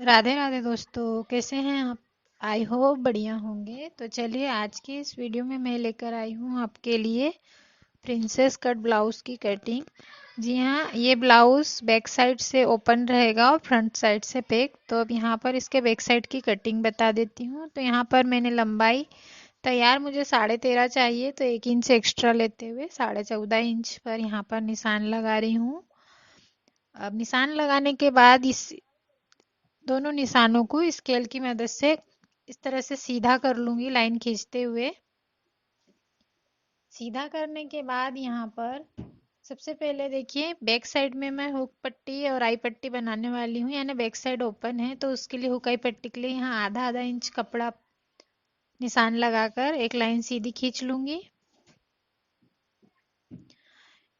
राधे राधे दोस्तों, कैसे हैं आप। आई होप बढ़िया होंगे। तो चलिए आज की इस वीडियो में मैं लेकर आई हूँ आपके लिए प्रिंसेस कट ब्लाउज की कटिंग। जी हाँ, ये ब्लाउज बैक साइड से ओपन रहेगा और फ्रंट साइड से पैक। तो अब यहाँ पर इसके बैक साइड की कटिंग बता देती हूँ। तो यहाँ पर मैंने लंबाई तैयार मुझे 13.5 चाहिए, तो 1 इंच एक्स्ट्रा लेते हुए 14.5 इंच पर यहाँ पर निशान लगा रही हूँ। अब निशान लगाने के बाद इस दोनों निशानों को स्केल की मदद से इस तरह से सीधा कर लूंगी, लाइन खींचते हुए। सीधा करने के बाद यहाँ पर सबसे पहले देखिए, बैक साइड में मैं हुक पट्टी और आई पट्टी बनाने वाली हूँ, यानी बैक साइड ओपन है तो उसके लिए हुक आई पट्टी के लिए यहाँ आधा आधा इंच कपड़ा निशान लगाकर एक लाइन सीधी खींच लूंगी।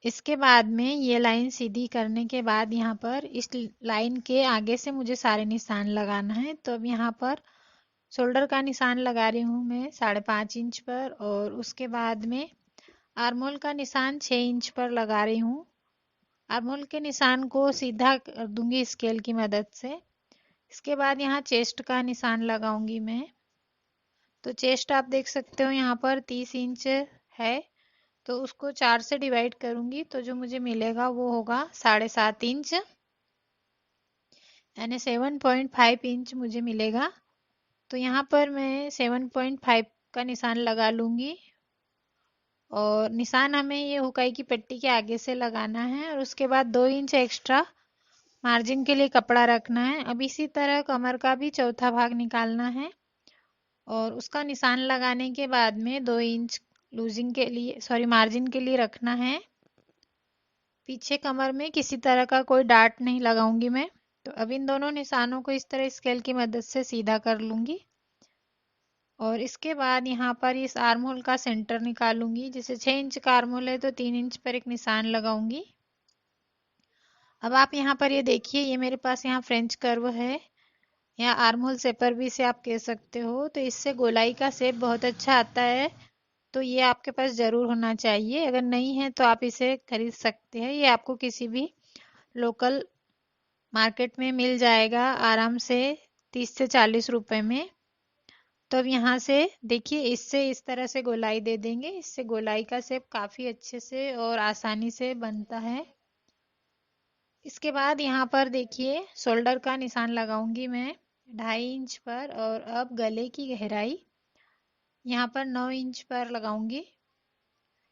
इसके बाद में ये लाइन सीधी करने के बाद यहाँ पर इस लाइन के आगे से मुझे सारे निशान लगाना है। तो अब यहाँ पर शोल्डर का निशान लगा रही हूँ मैं 5.5 इंच पर, और उसके बाद में आर्मोल का निशान 6 इंच पर लगा रही हूँ। आर्मोल के निशान को सीधा कर दूंगी स्केल की मदद से। इसके बाद यहाँ चेस्ट का निशान लगाऊंगी मैं। तो चेस्ट आप देख सकते हो यहाँ पर 30 इंच है, तो उसको 4 से डिवाइड करूंगी तो जो मुझे मिलेगा वो होगा 7.5 इंच, यानी 7.5 इंच मुझे मिलेगा। तो यहाँ पर मैं 7.5 का निशान लगा लूंगी, और निशान हमें ये हुकाई की पट्टी के आगे से लगाना है, और उसके बाद 2 इंच एक्स्ट्रा मार्जिन के लिए कपड़ा रखना है। अब इसी तरह कमर का भी चौथा भाग निकालना है, और उसका निशान लगाने के बाद में 2 इंच लूजिंग के लिए मार्जिन के लिए रखना है। पीछे कमर में किसी तरह का कोई डार्ट नहीं लगाऊंगी मैं। तो अब इन दोनों निशानों को इस तरह स्केल की मदद से सीधा कर लूंगी, और इसके बाद यहाँ पर इस आर्म होल का सेंटर निकालूंगी। जैसे 6 इंच का आर्म होल है तो 3 इंच पर एक निशान लगाऊंगी। अब आप यहाँ पर ये देखिए, ये मेरे पास यहाँ फ्रेंच कर्व है, या आर्म होल शेपर भी इसे आप कह सकते हो। तो इससे गोलाई का शेप बहुत अच्छा आता है, तो ये आपके पास ज़रूर होना चाहिए। अगर नहीं है तो आप इसे खरीद सकते हैं, ये आपको किसी भी लोकल मार्केट में मिल जाएगा आराम से 30 से 40 रुपए में। तो अब यहाँ से देखिए, इससे इस तरह से गोलाई दे देंगे, इससे गोलाई का शेप काफ़ी अच्छे से और आसानी से बनता है। इसके बाद यहाँ पर देखिए, शोल्डर का निशान लगाऊंगी मैं 2.5 इंच पर, और अब गले की गहराई यहाँ पर 9 इंच पर लगाऊंगी।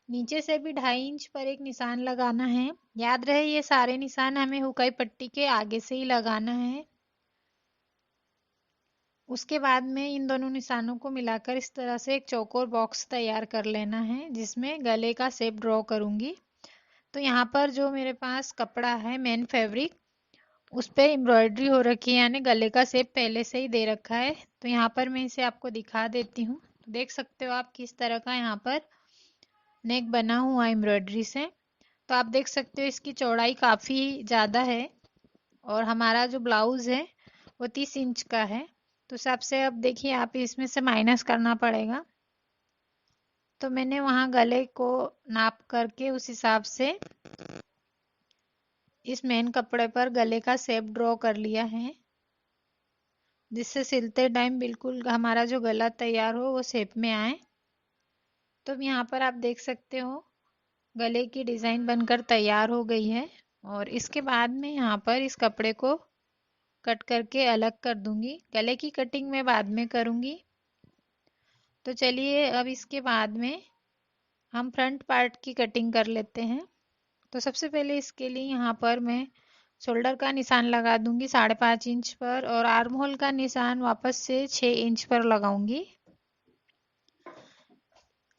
नीचे से भी 2.5 इंच पर एक निशान लगाना है। याद रहे, ये सारे निशान हमें हुकाई पट्टी के आगे से ही लगाना है। उसके बाद में इन दोनों निशानों को मिलाकर इस तरह से एक चौकोर बॉक्स तैयार कर लेना है, जिसमें गले का शेप ड्रॉ करूंगी। तो यहाँ पर जो मेरे पास कपड़ा है मेन फैब्रिक, उस पे एम्ब्रॉयडरी हो रखी है, यानी गले का शेप पहले से ही दे रखा है। तो यहाँ पर मैं इसे आपको दिखा देती हूँ। तो देख सकते हो आप किस तरह का यहाँ पर नेक बना हुआ एम्ब्रॉयडरी से। तो आप देख सकते हो इसकी चौड़ाई काफ़ी ज़्यादा है, और हमारा जो ब्लाउज है वो 30 इंच का है। तो हिसाब से अब देखिए, आप इसमें से माइनस करना पड़ेगा। तो मैंने वहाँ गले को नाप करके उस हिसाब से इस मेन कपड़े पर गले का शेप ड्रॉ कर लिया है, जिससे सिलते टाइम बिल्कुल हमारा जो गला तैयार हो वो शेप में आए। तो यहाँ पर आप देख सकते हो गले की डिज़ाइन बनकर तैयार हो गई है, और इसके बाद में यहाँ पर इस कपड़े को कट करके अलग कर दूंगी। गले की कटिंग मैं बाद में करूंगी। तो चलिए अब इसके बाद में हम फ्रंट पार्ट की कटिंग कर लेते हैं। तो सबसे पहले इसके लिए यहाँ पर मैं शोल्डर का निशान लगा दूंगी 5.5 इंच पर, और आर्म होल का निशान वापस से 6 इंच पर लगाऊंगी।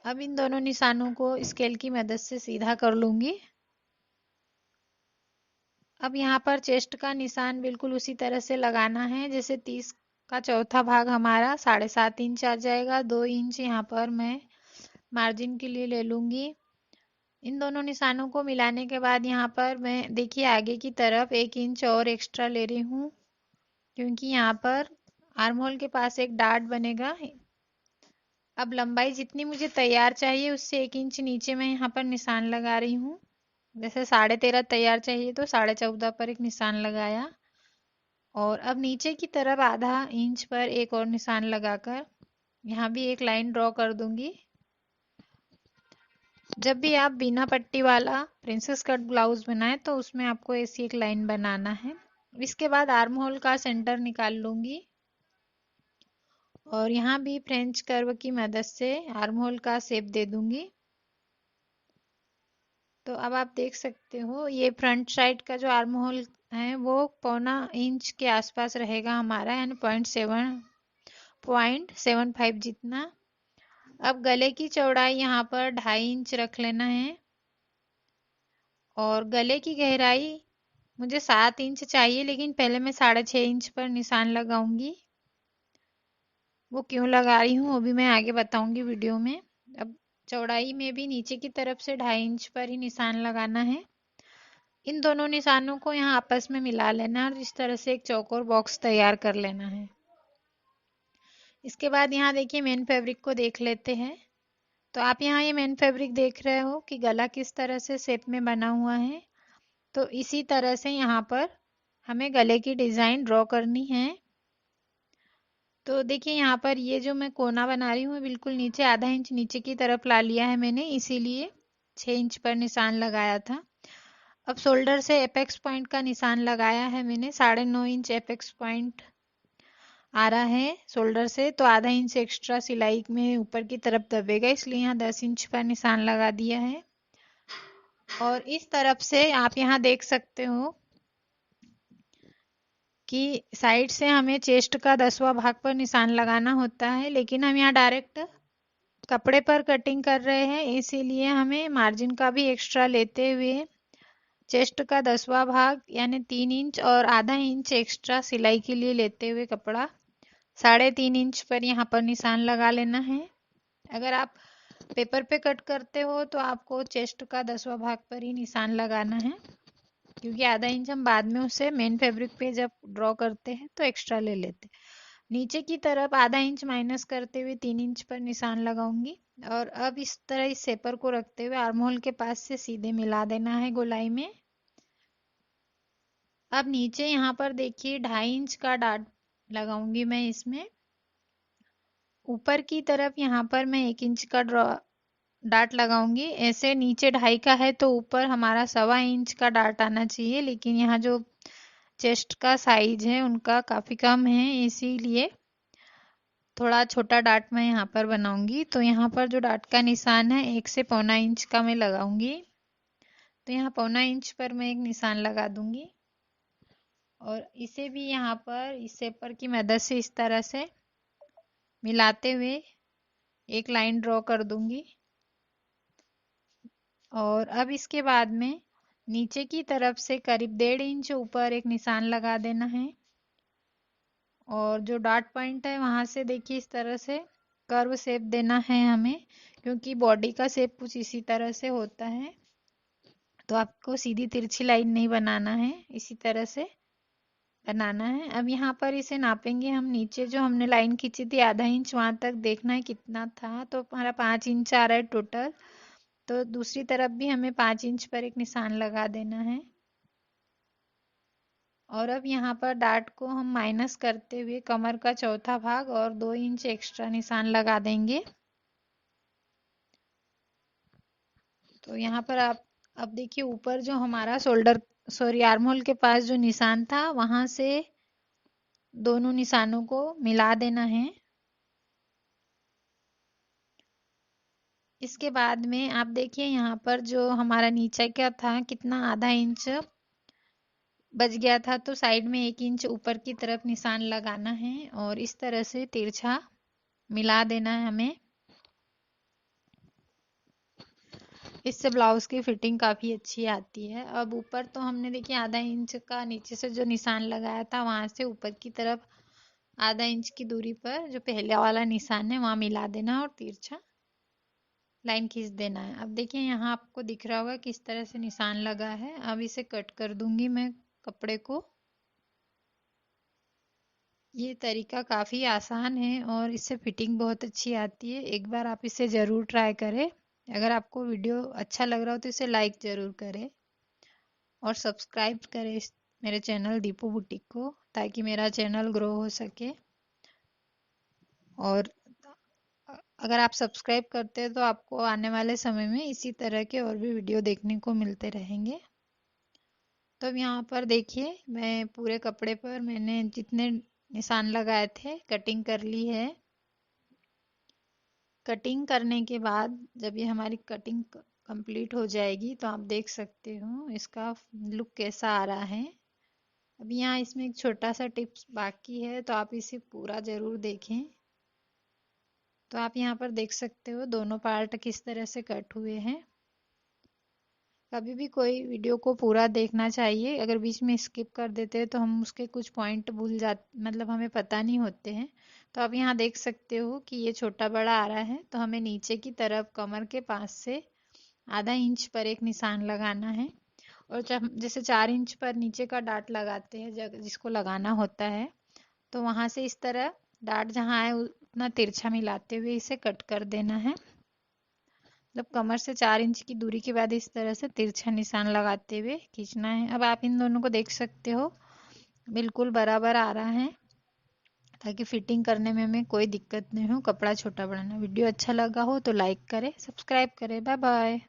अब इन दोनों निशानों को स्केल की मदद से सीधा कर लूंगी। अब यहाँ पर चेस्ट का निशान बिल्कुल उसी तरह से लगाना है, जैसे 30 का चौथा भाग हमारा 7.5 इंच आ जाएगा। 2 इंच यहाँ पर मैं मार्जिन के लिए ले लूंगी। इन दोनों निशानों को मिलाने के बाद यहाँ पर मैं देखिए आगे की तरफ 1 इंच और एक्स्ट्रा ले रही हूँ, क्योंकि यहाँ पर आर्म होल के पास एक डार्ट बनेगा। अब लंबाई जितनी मुझे तैयार चाहिए उससे 1 इंच नीचे मैं यहाँ पर निशान लगा रही हूँ। जैसे 13.5 तैयार चाहिए तो 14.5 पर एक निशान लगाया। और अब नीचे की तरफ आधा इंच पर एक और निशान लगाकर यहाँ भी एक लाइन ड्रॉ कर दूंगी। जब भी आप बिना पट्टी वाला प्रिंसेस कट ब्लाउज बनाए तो उसमें आपको ऐसी एक लाइन बनाना है। इसके बाद आर्म होल का सेंटर निकाल लूंगी और यहाँ भी फ्रेंच कर्व की मदद से आर्म होल का शेप दे दूंगी। तो अब आप देख सकते हो ये फ्रंट साइड का जो आर्म होल है वो 1.25 इंच के आसपास रहेगा हमारा, यानी 0.75 जितना। अब गले की चौड़ाई यहाँ पर 2.5 इंच रख लेना है और गले की गहराई मुझे 7 इंच चाहिए, लेकिन पहले मैं 6.5 इंच पर निशान लगाऊंगी। वो क्यों लगा रही हूँ वो भी मैं आगे बताऊंगी वीडियो में। अब चौड़ाई में भी नीचे की तरफ से 2.5 इंच पर ही निशान लगाना है। इन दोनों निशानों को यहाँ आपस में मिला लेना और इस तरह से एक चौकोर बॉक्स तैयार कर लेना है। इसके बाद यहाँ देखिए मेन फैब्रिक को देख लेते हैं। तो आप यहाँ ये मेन फैब्रिक देख रहे हो कि गला किस तरह से शेप में बना हुआ है। तो इसी तरह से यहाँ पर हमें गले की डिज़ाइन ड्रॉ करनी है। तो देखिए यहाँ पर ये जो मैं कोना बना रही हूँ बिल्कुल नीचे, आधा इंच नीचे की तरफ ला लिया है मैंने, इसीलिए 6 इंच पर निशान लगाया था। अब शोल्डर से एपेक्स पॉइंट का निशान लगाया है मैंने, 9.5 इंच एपेक्स पॉइंट आ रहा है शोल्डर से, तो आधा इंच एक्स्ट्रा सिलाई में ऊपर की तरफ दबेगा, इसलिए यहाँ 10 इंच पर निशान लगा दिया है। और इस तरफ से आप यहाँ देख सकते हो कि साइड से हमें चेस्ट का 10वां भाग पर निशान लगाना होता है, लेकिन हम यहाँ डायरेक्ट कपड़े पर कटिंग कर रहे हैं, इसीलिए हमें मार्जिन का भी एक्स्ट्रा लेते हुए चेस्ट का 10वां भाग यानी 3 इंच और आधा इंच एक्स्ट्रा सिलाई के लिए लेते हुए कपड़ा 3.5 इंच पर यहाँ पर निशान लगा लेना है। अगर आप पेपर पे कट करते हो तो आपको चेस्ट का 10वां भाग पर ही निशान लगाना है, क्योंकि आधा इंच हम बाद में उसे मेन फैब्रिक पे जब ड्रॉ करते हैं तो एक्स्ट्रा ले लेते हैं। नीचे की तरफ आधा इंच माइनस करते हुए 3 इंच पर निशान लगाऊंगी और अब इस तरह इस शेपर को रखते हुए आर्म होल के पास से सीधे मिला देना है गोलाई में। अब नीचे यहाँ पर देखिए 2.5 इंच का डाट लगाऊंगी मैं इसमें। ऊपर की तरफ यहाँ पर मैं 1 इंच का डाट लगाऊंगी। ऐसे नीचे 2.5 का है तो ऊपर हमारा 1.25 इंच का डाट आना चाहिए, लेकिन यहाँ जो चेस्ट का साइज है उनका काफ़ी कम है, इसीलिए थोड़ा छोटा डाट मैं यहाँ पर बनाऊंगी। तो यहाँ पर जो डाट का निशान है 1 से 1.25 इंच का मैं लगाऊंगी। तो यहाँ 1.25 इंच पर मैं एक निशान लगा दूंगी और इसे भी यहाँ पर इस शेपर की मदद से इस तरह से मिलाते हुए एक लाइन ड्रॉ कर दूंगी। और अब इसके बाद में नीचे की तरफ से करीब 1.5 इंच ऊपर एक निशान लगा देना है और जो डॉट पॉइंट है वहां से देखिए इस तरह से कर्व शेप देना है हमें, क्योंकि बॉडी का शेप कुछ इसी तरह से होता है। तो आपको सीधी तिरछी लाइन नहीं बनाना है, इसी तरह से बनाना है। अब यहाँ पर इसे नापेंगे हम, नीचे जो हमने लाइन खींची थी आधा इंच वहां तक देखना है कितना था, तो हमारा 5 इंच आ रहा है टोटल। तो दूसरी तरफ भी हमें 5 इंच पर एक निशान लगा देना है और अब यहाँ पर डाट को हम माइनस करते हुए कमर का चौथा भाग और 2 इंच एक्स्ट्रा निशान लगा देंगे। तो यहाँ पर आप अब देखिए ऊपर जो हमारा आर्म होल के पास जो निशान था वहां से दोनों निशानों को मिला देना है। इसके बाद में आप देखिए यहाँ पर जो हमारा नीचे का था कितना, आधा इंच बच गया था, तो साइड में 1 इंच ऊपर की तरफ निशान लगाना है और इस तरह से तिरछा मिला देना है हमें। इससे ब्लाउज की फिटिंग काफी अच्छी आती है। अब ऊपर तो हमने देखिए आधा इंच का नीचे से जो निशान लगाया था वहां से ऊपर की तरफ आधा इंच की दूरी पर जो पहले वाला निशान है वहां मिला देना और तिरछा लाइन खींच देना है। अब देखिए यहाँ आपको दिख रहा होगा किस तरह से निशान लगा है। अब इसे कट कर दूंगी मैं कपड़े को। ये तरीका काफ़ी आसान है और इससे फिटिंग बहुत अच्छी आती है। एक बार आप इसे ज़रूर ट्राई करें। अगर आपको वीडियो अच्छा लग रहा हो तो इसे लाइक ज़रूर करें और सब्सक्राइब करें मेरे चैनल दीपू बुटीक को, ताकि मेरा चैनल ग्रो हो सके। और अगर आप सब्सक्राइब करते हैं तो आपको आने वाले समय में इसी तरह के और भी वीडियो देखने को मिलते रहेंगे। तो अब यहाँ पर देखिए, मैं पूरे कपड़े पर मैंने जितने निशान लगाए थे कटिंग कर ली है। कटिंग करने के बाद जब ये हमारी कटिंग कंप्लीट हो जाएगी तो आप देख सकते हो इसका लुक कैसा आ रहा है। अब यहाँ इसमें एक छोटा सा टिप्स बाकी है, तो आप इसे पूरा ज़रूर देखें। तो आप यहाँ पर देख सकते हो दोनों पार्ट किस तरह से कट हुए हैं। कभी भी कोई वीडियो को पूरा देखना चाहिए, अगर बीच में स्किप कर देते हैं तो हम उसके कुछ पॉइंट भूल जाते, मतलब हमें पता नहीं होते हैं। तो आप यहाँ देख सकते हो कि ये छोटा बड़ा आ रहा है, तो हमें नीचे की तरफ कमर के पास से आधा इंच पर एक निशान लगाना है। और जब जैसे 4 इंच पर नीचे का डाट लगाते हैं, जिसको लगाना होता है, तो वहां से इस तरह डाट जहाँ है उतना तिरछा मिलाते हुए इसे कट कर देना है। मतलब कमर से 4 इंच की दूरी के बाद इस तरह से तिरछा निशान लगाते हुए खींचना है। अब आप इन दोनों को देख सकते हो बिल्कुल बराबर आ रहा है, ताकि फिटिंग करने में हमें कोई दिक्कत नहीं हो। कपड़ा छोटा बढ़ाना। वीडियो अच्छा लगा हो तो लाइक करें, सब्सक्राइब करें। Bye bye.